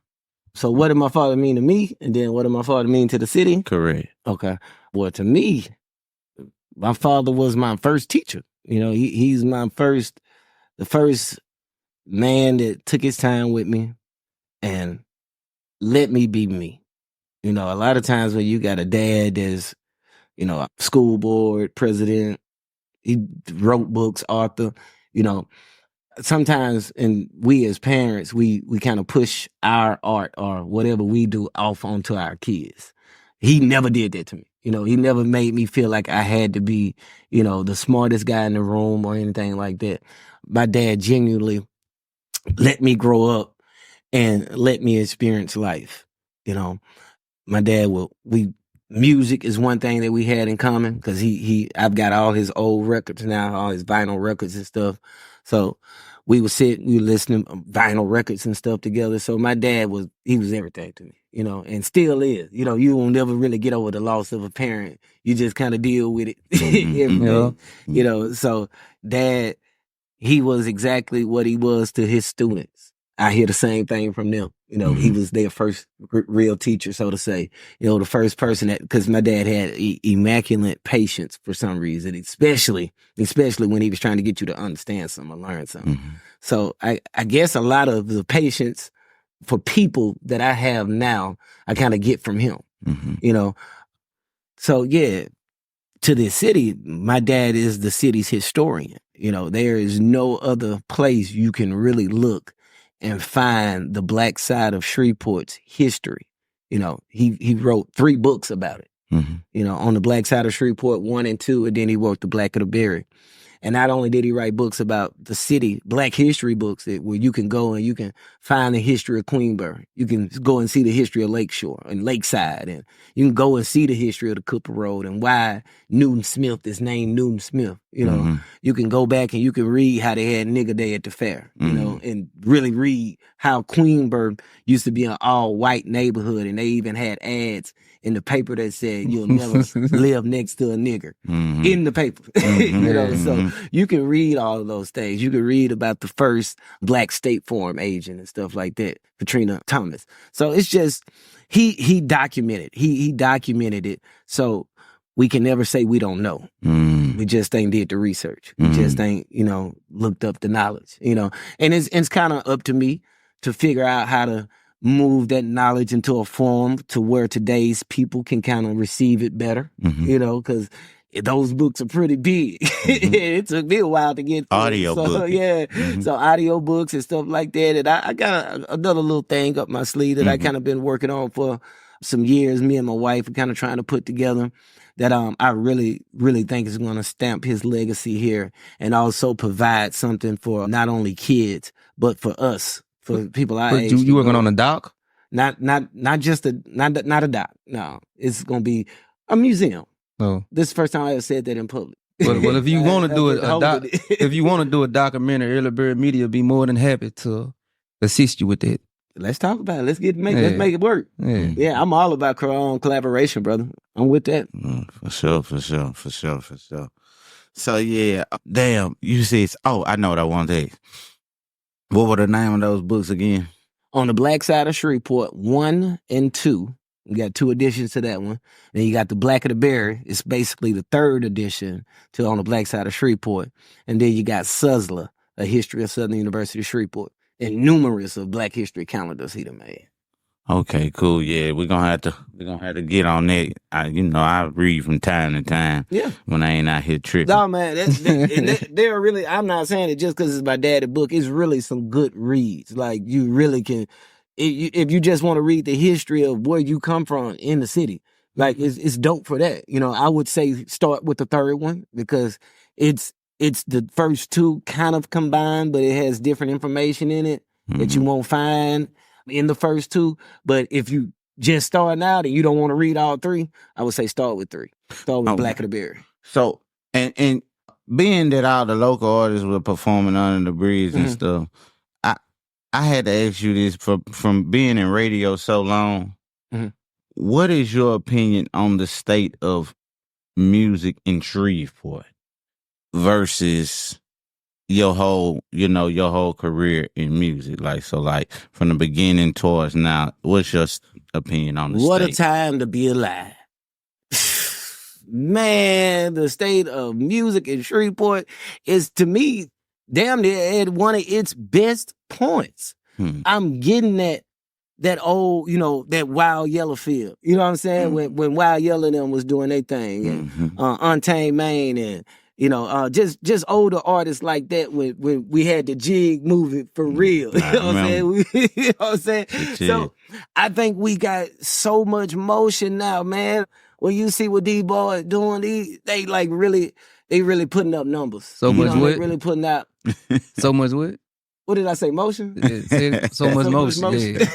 So what did my father mean to me? And then what did my father mean to the city? Correct. Okay. Well, to me, my father was my first teacher. You know, he's the first man that took his time with me and let me be me. You know, a lot of times when you got a dad that's, you know, a school board president, he wrote books, author, you know, sometimes, and we as parents, we kind of push our art or whatever we do off onto our kids. He never did that to me. You know, he never made me feel like I had to be, you know, the smartest guy in the room or anything like that. My dad genuinely let me grow up and let me experience life. You know, my dad music is one thing that we had in common because I've got all his old records now, all his vinyl records and stuff. So we would listen to vinyl records and stuff together. So my dad was everything to me, you know, and still is. You know, you will never really get over the loss of a parent. You just kind of deal with it every day. You know, so dad, he was exactly what he was to his students. I hear the same thing from them. You know, he was their first real teacher, so to say. You know, the first person because my dad had immaculate patience for some reason, especially when he was trying to get you to understand something or learn something. So I guess a lot of the patience for people that I have now, I kind of get from him. You know, so yeah, to this city, my dad is the city's historian. You know, there is no other place you can really look and find the black side of Shreveport's history. You know, he wrote 3 books about it. You know, on the black side of Shreveport, 1 and 2, and then he wrote The Black of the Berry. And not only did he write books about the city, black history books where you can go and you can find the history of Queensbury. You can go and see the history of Lakeshore and Lakeside. And you can go and see the history of the Cooper Road and why Newton Smith is named Newton Smith. You know, you can go back and you can read how they had Nigger Day at the fair, you know, and really read how Queensbury used to be an all-white neighborhood. And they even had ads in the paper that said, "You'll never live next to a nigger," in the paper. You know, so you can read all of those things. You can read about the first black State Farm agent and stuff like that, Katrina Thomas. So it's just, he documented. He documented it. So we can never say we don't know. We just ain't did the research. We just ain't, you know, looked up the knowledge, you know. And it's kind of up to me to figure out how to move that knowledge into a form to where today's people can kind of receive it better, you know, because those books are pretty big. It took me a while to get through. Audio book. Yeah. So audio books and stuff like that. And I got another little thing up my sleeve that I kind of been working on for some years. Me and my wife are kind of trying to put together that I really, really think is going to stamp his legacy here and also provide something for not only kids, but for us. For people our age. You working on a doc? Not just a doc. No, it's gonna be a museum. Oh, This is the first time I ever said that in public. well, if you want to do if you want to do a documentary, Early Bird Media be more than happy to assist you with that. Let's talk about it. Let's make it work. Yeah, I'm all about collaboration, brother. I'm with that. For sure. So yeah, damn, you said, I know what I want to ask. What were the name of those books again? On the Black Side of Shreveport, 1 and 2. You got 2 editions to that one. Then you got The Black of the Berry. It's basically the 3rd edition to On the Black Side of Shreveport. And then you got Suzzler, A History of Southern University of Shreveport, and numerous of Black history calendars he done made. Okay, cool. Yeah, we're gonna have to get on that. I read from time to time. Yeah. When I ain't out here tripping. No, man, they're really. I'm not saying it just because it's my daddy book. It's really some good reads. Like you really can, if you just want to read the history of where you come from in the city. Like it's dope for that. You know, I would say start with the 3rd one because it's the first 2 kind of combined, but it has different information in it that you won't find in the first 2. But if you just starting out and you don't want to read all 3, I would say start with 3. Start with Black of the Berry. So and being that all the local artists were performing under the bridge and stuff, I had to ask you this from being in radio so long. Mhm. What is your opinion on the state of music in Shreveport versus your whole career in music? Like from the beginning towards now, what's your opinion on the What state? a time to be alive. Man, the state of music in Shreveport is, to me, damn near at one of its best points. I'm getting that old, that Wild Yellow feel. You know what I'm saying? When Wild Yellow and them was doing their thing, and Untamed Maine, and just older artists like that when we had the jig moving for real. You know what I'm saying? You know what I'm saying? So I think we got so much motion now, man. When you see what these boys doing, they like really putting up numbers. So much They what? really putting out. So much what? What did I say? Motion? So much motion. Yeah.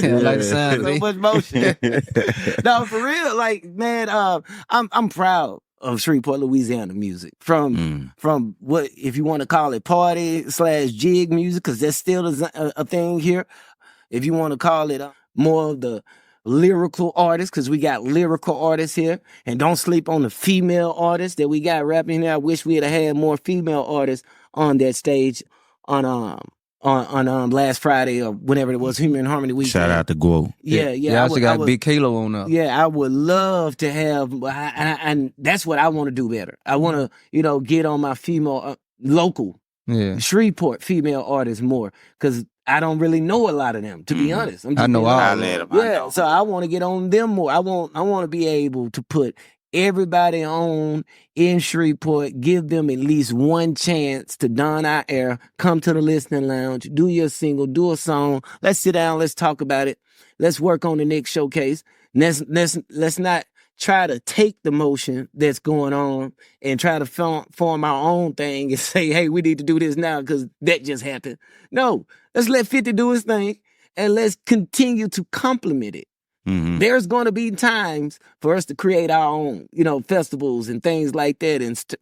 I like the sound of So it. much motion. No, for real. Like, man, I'm proud of Shreveport, Louisiana music. From what, if you want to call it party/jig music, because that's still a thing here. If you want to call it more of the lyrical artists, because we got lyrical artists here, and don't sleep on the female artists that we got rapping here. I wish we had more female artists on that stage on last Friday or whenever it was, Human Harmony Weekend. Shout out to Guo. Yeah. Yeah, I also got Big Kalo on there. Yeah, I would love to have, and that's what I want to do better. I want to, get on my female local Shreveport female artists more, because I don't really know a lot of them, to be honest. I know all of them. Yeah, so I want to get on them more. I want to be able to put everybody on in Shreveport, give them at least one chance to don our air, come to the listening lounge, do your single, do a song. Let's sit down, let's talk about it. Let's work on the next showcase. Let's not try to take the motion that's going on and try to form our own thing and say, hey, we need to do this now because that just happened. No, let's let 50 do his thing and let's continue to complement it. There's going to be times for us to create our own, festivals and things like that.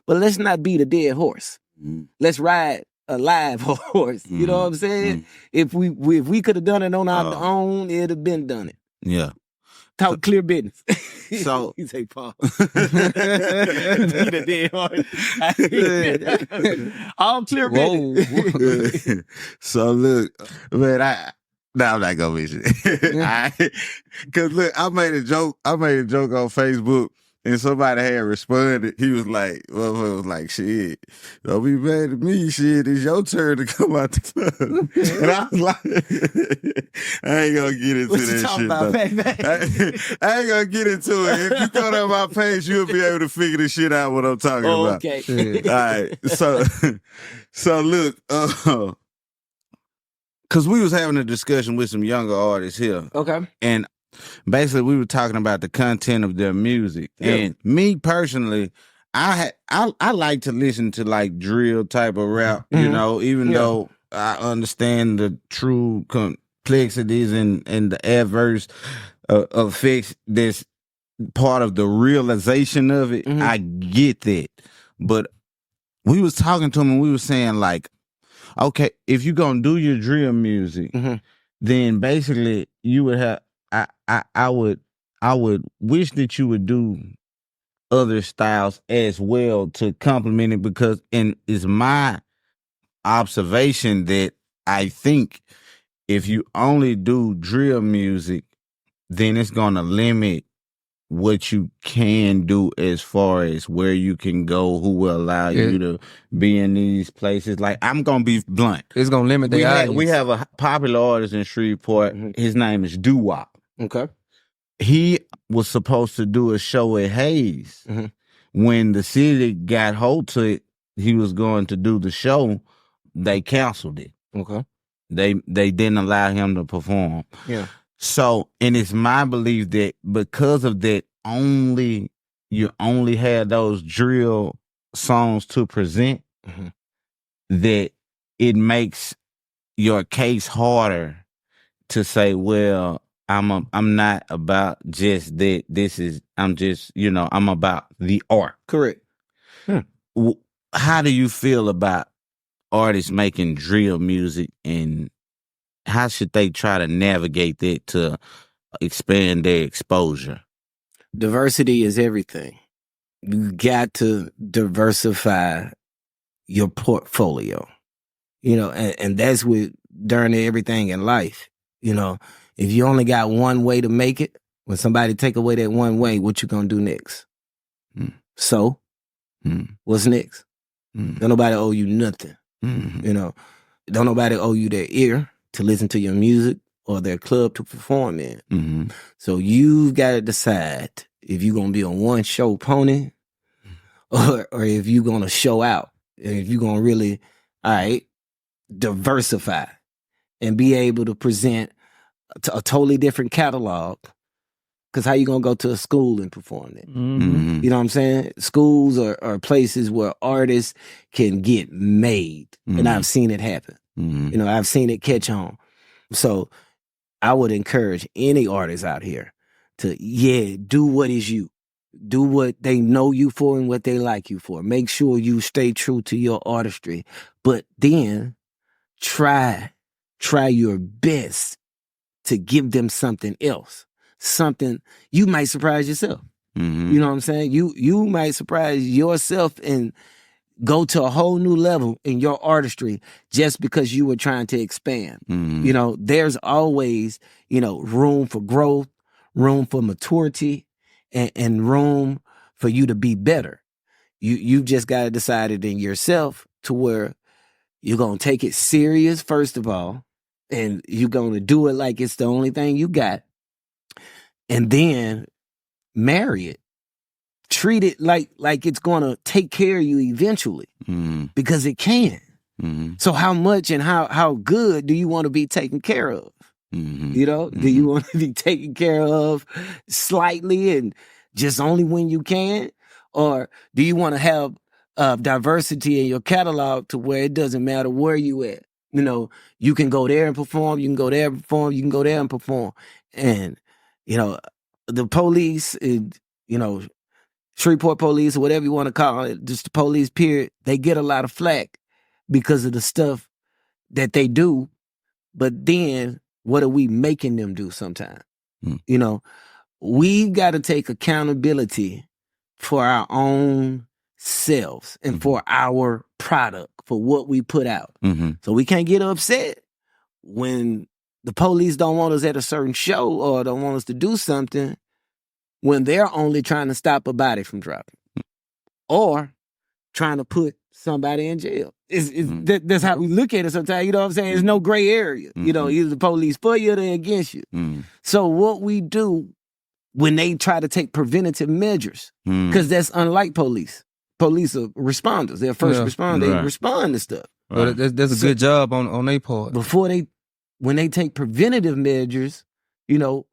But let's not beat a dead horse. Let's ride a live horse. You know what I'm saying? If we could have done it on our own, it'd have been done it. Yeah. Talk clear business. So he say, Paul. Beat a dead horse. All clear business. So look, man, I'm not gonna mention it. Cause look, I made a joke on Facebook, and somebody had responded. He was like, shit, don't be mad at me, shit, it's your turn to come out the club. And I was like, I ain't gonna get into that shit. About, I ain't gonna get into it. If you go down my page, you'll be able to figure this shit out what I'm talking about. Okay. All right. So look, because we was having a discussion with some younger artists here. Okay. And basically we were talking about the content of their music. Yeah. And me personally, I like to listen to like drill type of rap, even though I understand the true complexities and the adverse effects that's part of the realization of it. I get that. But we was talking to him and we was saying like, okay, if you're gonna do your drill music, then basically you would have. I would wish that you would do other styles as well to complement it, because it's my observation that I think if you only do drill music, then it's gonna limit what you can do as far as where you can go, who will allow you to be in these places. Like, I'm gonna be blunt. It's gonna limit the audience. We have a popular artist in Shreveport. His name is Doo-Wop. Okay. He was supposed to do a show at Hayes. When the city got hold to it, he was going to do the show. They canceled it. Okay. They didn't allow him to perform. Yeah. So, and it's my belief that because of that, you only had those drill songs to present, that it makes your case harder to say, well, I'm not about just that. I'm about the art. Correct. How do you feel about artists making drill music and how should they try to navigate that to expand their exposure? Diversity is everything. You got to diversify your portfolio. You know, and that's with during everything in life. You know, if you only got one way to make it, when somebody take away that one way, what you gonna do next? So, what's next? Don't nobody owe you nothing. You know, don't nobody owe you their ear to listen to your music or their club to perform in. So you've got to decide if you're gonna be a one show pony or if you're gonna show out. And if you're gonna really, all right, diversify and be able to present a totally different catalog. Because how you gonna go to a school and perform that? You know what I'm saying? Schools are places where artists can get made, and I've seen it happen. You know, I've seen it catch on. So I would encourage any artist out here to do what is you, do what they know you for and what they like you for. Make sure you stay true to your artistry, but then try your best to give them something else. Something you might surprise yourself. You know what I'm saying? You might surprise yourself and go to a whole new level in your artistry just because you were trying to expand. You know, there's always, you know, room for growth, room for maturity, and room for you to be better. You just got to decide it in yourself to where you're going to take it serious, first of all, and you're going to do it like it's the only thing you got. And then marry it. Treat it like it's going to take care of you eventually because it can. So how much and how good do you want to be taken care of? You know, do you want to be taken care of slightly and just only when you can? Or do you want to have diversity in your catalog to where it doesn't matter where you at? You know, you can go there and perform, you can go there and perform, you can go there and perform. And you know, the police, you know, Shreveport police or whatever you want to call it, just the police period, they get a lot of flack because of the stuff that they do. But then what are we making them do sometimes? You know, we've got to take accountability for our own selves and for our product, for what we put out. So we can't get upset when the police don't want us at a certain show or don't want us to do something when they're only trying to stop a body from dropping or trying to put somebody in jail. That's how we look at it sometimes. You know what I'm saying? There's no gray area. You know, either the police for you or they're against you. So what we do when they try to take preventative measures, because that's unlike police. Police are responders. They're first responders. They respond to stuff. Well, that's a good job on their part. When they take preventative measures, you know,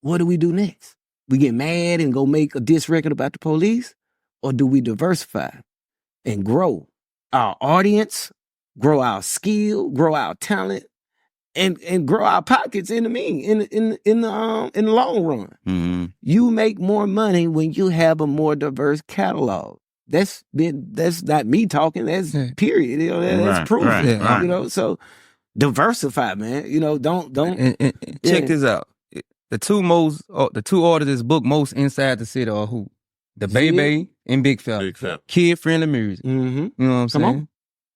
what do we do next? We get mad and go make a diss record about the police? Or do we diversify and grow our audience, grow our skill, grow our talent, and grow our pockets in the long run? You make more money when you have a more diverse catalog. That's not me talking. That's period. You know, that's proof. You know, so diversify, man. You know, don't. And check this out. The two artists this book most inside the city are who? The Baby and Big Fella. Kid friendly music. You know what I'm saying? On.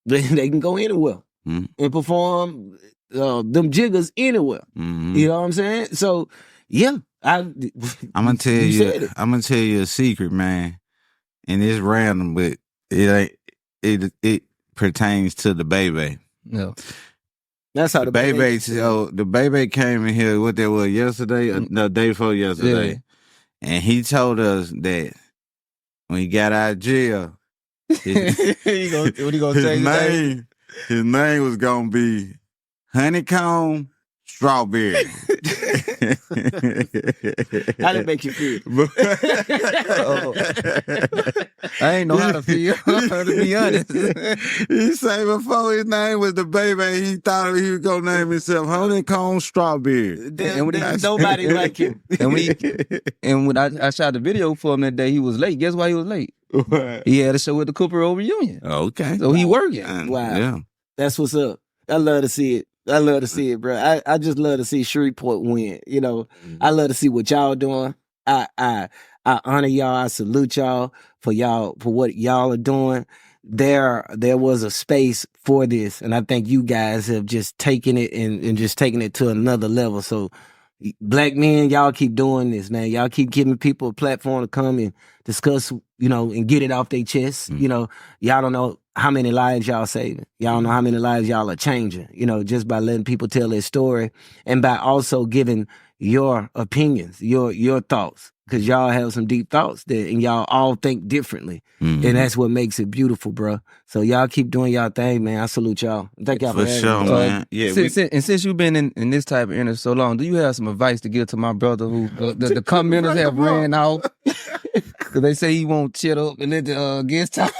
They can go anywhere and perform them jiggers anywhere. You know what I'm saying? So yeah, I'm gonna tell you. I'm gonna tell you a secret, man. And it's random, but it pertains to the Baby. Yeah. That's how the Baby. So the Baby came in here. What that was yesterday? The day before yesterday, and he told us that when he got out of jail, what he gonna say? His name was gonna be Honeycomb Strawberry. How did it make you feel? I ain't know how to feel, to be honest. He said before his name was the Baby, he thought he was going to name himself Honeycomb Strawberry. There's nobody like him. And when I shot the video for him that day, he was late. Guess why he was late? What? He had a show at the Cooper reunion. Okay. So he working. Wow. Yeah. That's what's up. I love to see it. I love to see it, bro. I just love to see Shreveport win. You know, I love to see what y'all doing. I honor y'all. I salute y'all for what y'all are doing. There was a space for this, and I think you guys have just taken it and just taken it to another level. So, black men, y'all keep doing this, man. Y'all keep giving people a platform to come and discuss, you know, and get it off their chest. You know, y'all don't know how many lives y'all saving. Y'all don't know how many lives y'all are changing, you know, just by letting people tell their story and by also giving your opinions, your thoughts. Because y'all have some deep thoughts and y'all all think differently. And that's what makes it beautiful, bro. So y'all keep doing y'all thing, man. I salute y'all. Thank y'all for having sure, me. man. Yeah, since you've been in this type of interest so long, do you have some advice to give to my brother who the commenters have ran out? Because they say he won't shut up and let the guest talk.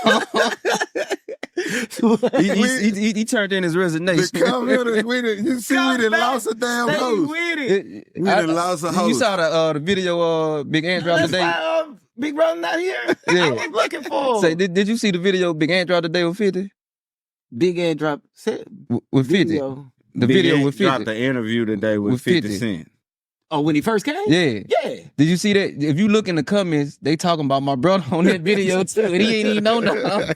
he turned in his resignation. The commenters, you see, we done lost a damn host. We done lost a host. You saw the video Big Ant dropped today? Why, Big Brother not here? Yeah. I was looking for him. Say, did you see the video Big Ant dropped today with 50? Big Ant dropped With 50. video. The Big video Ant with 50. dropped the interview today with 50 Cent. Oh, when he first came? Yeah. Yeah. Did you see that? If you look in the comments, they talking about my brother on that video too, and he ain't even know nothing.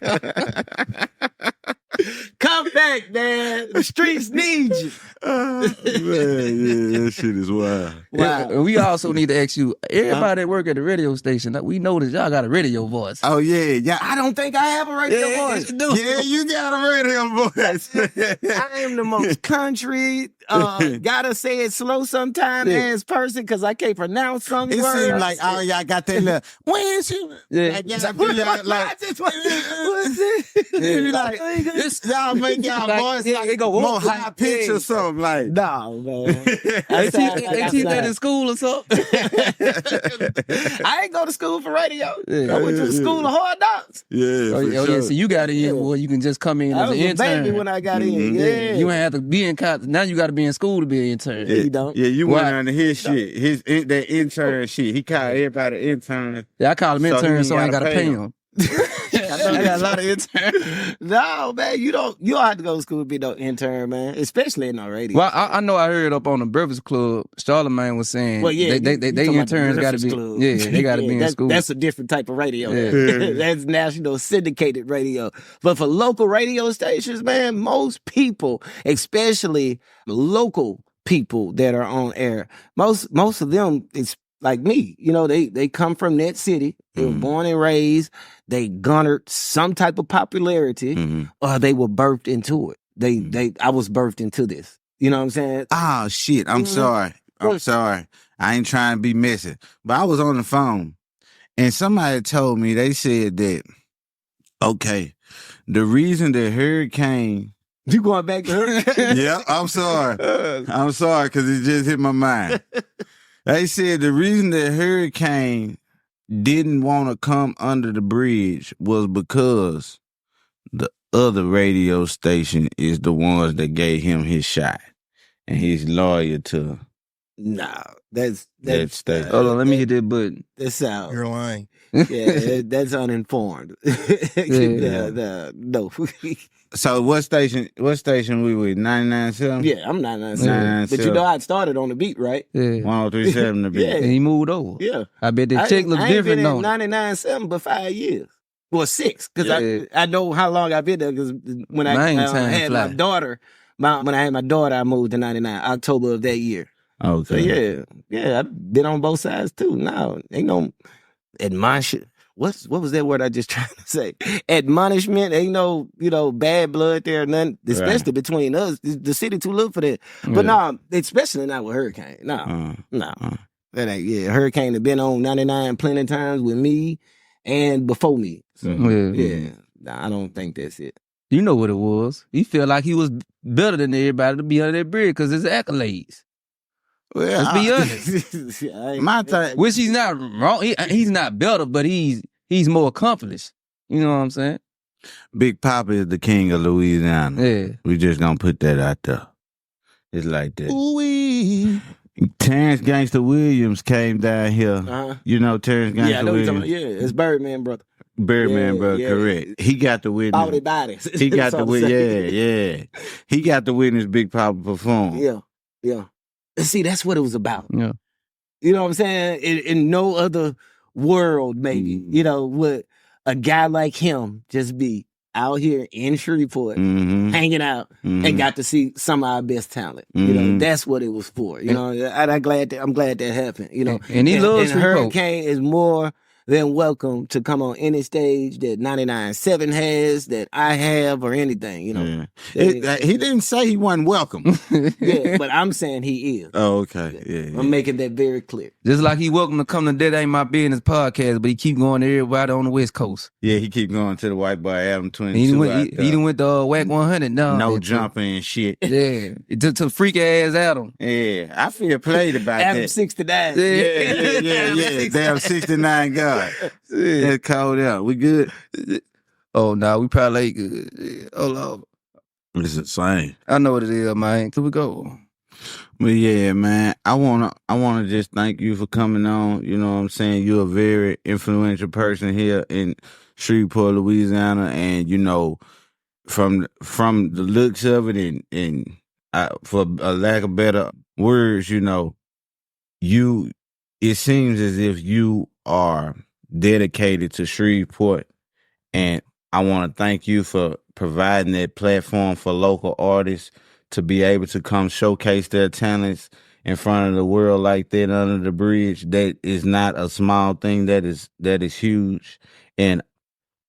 Come back, man. The streets need you. Man, yeah, that shit is wild. Wow. And we also need to ask you, everybody that work at the radio station, we know that y'all got a radio voice. Oh, yeah. I don't think I have a radio voice. Yeah, you got a radio voice. I am the most country, gotta say it slow sometime as person because I can't pronounce some It words. seems like all y'all got that little, when she, Yeah. y'all make y'all voice like they go more high pitch or something like. No, man. They teach that in school or something. I ain't go to school for radio. Yeah. I went to the school of hard knocks. Yeah, for Yeah, sure. so you got in, boy. You can just come in I as was an a intern. baby when I got in. Yeah. You ain't have to be in college. Now you got to be in school to be an intern. You don't. Yeah, you went Why? under his shit. That intern shit. He called everybody intern. Yeah, I call him So intern, he so I ain't got gotta to pay pay him. him. I got a lot of interns. No, man, you don't have to go to school to be no intern, man. Especially in no radio. Well, I know I heard up on the Breakfast Club, Charlamagne was saying Well, yeah, they you talking about interns the got to Breakfast be Club. they got to be in school. That's a different type of radio. Yeah. That's national syndicated radio. But for local radio stations, man, most people, especially local people that are on air, most of them, it's like me. You know, they come from that city. They were born and raised. They garnered some type of popularity, or they were birthed into it. I was birthed into this. You know what I'm saying? Oh, shit. I'm sorry. I ain't trying to be messy. But I was on the phone, and somebody told me, they said that, okay, the reason that Hurricane... You going back to her? Yeah, I'm sorry. I'm sorry, because it just hit my mind. They said the reason that Hurricane didn't want to come under the bridge was because the other radio station is the ones that gave him his shot, and he's loyal to No, that's that station. Hold on, let me hit that button. That's out. You're lying. Yeah, that's uninformed. No. So what station we with? 99.7? Yeah, I'm not 97. But you know I started on the beat, right? Yeah. 103.7 the beat. Yeah. And he moved over. Yeah. I bet that check look I ain't different been on at it. 99.7 but 5 years. Well, 6, because Yeah. I know how long I've been there. Because when I Mine time had fly. my daughter, when I had my daughter, I moved to 99, October of that year. Okay. So yeah, I've been on both sides too. No, ain't no admonition. What was that word I just trying to say? Admonishment. Ain't no bad blood there, or nothing. Especially between us, the city too little for that. But no, especially not with Hurricane. No, that ain't. Yeah, Hurricane have been on 99 plenty of times with me and before me. So yeah, nah, I don't think that's it. You know what it was. He felt like he was better than everybody to be under that bridge because his accolades. Well, Let's be honest. my thing, Which he's not wrong. He's not better, but he's more accomplished. You know what I'm saying? Big Papa is the king of Louisiana. Yeah. We just gonna put that out there. It's like that. Ooh-wee. Terrence Gangster Williams came down here. Uh-huh. You know Terrence Gangster Yeah, I know what you're Williams? talking about. Yeah, it's Birdman, brother. Birdman, bro, yeah. correct. He got to witness. All their bodies. He got So to to witness. say. Yeah. He got to witness Big Papa perform. Yeah. And see, that's what it was about. Yeah. You know what I'm saying? In no other world, maybe, you know, would a guy like him just be out here in Shreveport, hanging out, and got to see some of our best talent. You know, that's what it was for. You know, I'm glad that happened. You know, and he loves Shreveport. Hurricane is more than welcome to come on any stage that 99.7 has, that I have, or anything. You know, he didn't say he wasn't welcome. Yeah, but I'm saying he is. Oh, okay. Yeah. I'm making that very clear. Just like he welcome to come to That Ain't My Business podcast, but he keep going to everybody on the West Coast. Yeah, he keep going to the White Boy Adam 22. He done went to Whack 100 now. No jumping and shit. Yeah, to freak ass Adam. Yeah, I feel played about Adam that. 69. Yeah. Damn 69 God. That's cold out. We good? Oh, no, we probably ain't good. Hold on. It's the same. I know what it is, man. Here we go. But yeah, man, I wanna just thank you for coming on. You know what I'm saying? You're a very influential person here in Shreveport, Louisiana, and you know, from the looks of it, and for a lack of better words, you know, it seems as if you are dedicated to Shreveport, and I want to thank you for providing that platform for local artists to be able to come showcase their talents in front of the world like that under the bridge. That is not a small thing. That is huge. And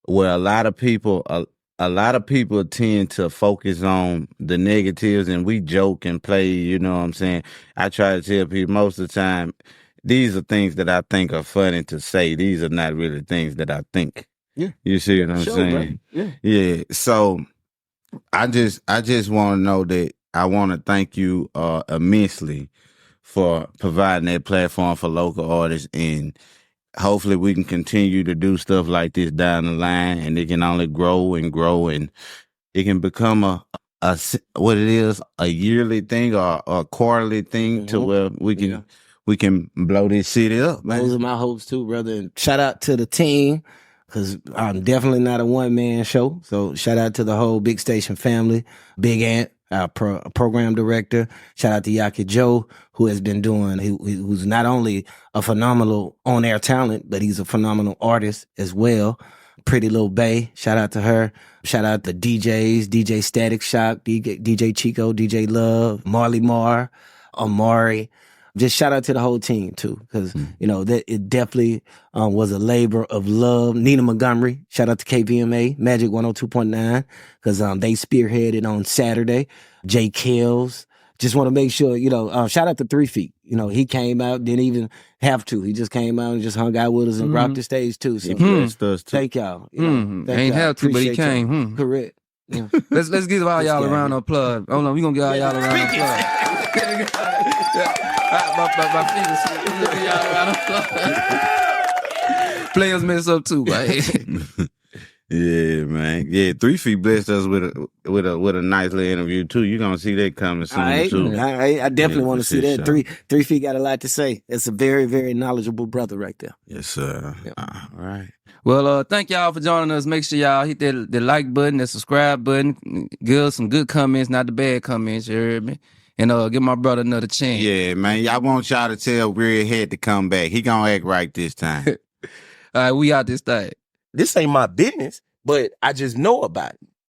where a lot of people tend to focus on the negatives, and we joke and play, you know what I'm saying? I try to tell people most of the time, these are things that I think are funny to say. These are not really things that I think. Yeah. You see what I'm saying? Bro. Yeah. So I just want to know that I want to thank you immensely for providing that platform for local artists, and hopefully we can continue to do stuff like this down the line, and it can only grow and grow, and it can become a yearly thing or a quarterly thing to where we can blow this city up, man. Those are my hopes too, brother. And shout out to the team, because I'm definitely not a one-man show. So shout out to the whole Big Station family, Big Ant, our program director. Shout out to Yaki Joe, who has been who's not only a phenomenal on-air talent, but he's a phenomenal artist as well. Pretty Little Bay, shout out to her. Shout out to DJs, DJ Static Shock, DJ Chico, DJ Love, Marley Marr, Amari. Just shout out to the whole team too, because you know that it definitely was a labor of love. Nina Montgomery, shout out to KPMA Magic 102.9, because they spearheaded on Saturday. Jay Kells, just want to make sure, you know. Shout out to 3 Feet. You know, he came out, didn't even have to. He just came out and just hung out with us and rocked the stage too. So thank y'all. You know, ain't have to, but he came. Correct. Yeah. Let's give all y'all a round of applause. Hold on, we gonna give all y'all a round of applause. My fingers slip. Y'all around applause. Players mess up too, right? Yeah, man. Yeah, 3 Feet blessed us with a nice little interview too. You're gonna see that coming soon too. I definitely want to see that. 3 Feet got a lot to say. It's a very, very knowledgeable brother right there. Yes, sir. Yep. All right. Well, thank y'all for joining us. Make sure y'all hit the like button, the subscribe button. Give us some good comments, not the bad comments. You heard me? And give my brother another chance. Yeah, man. I want y'all to tell Redhead to come back. He gonna act right this time. All right, we out this thing. This ain't my business, but I just know about it.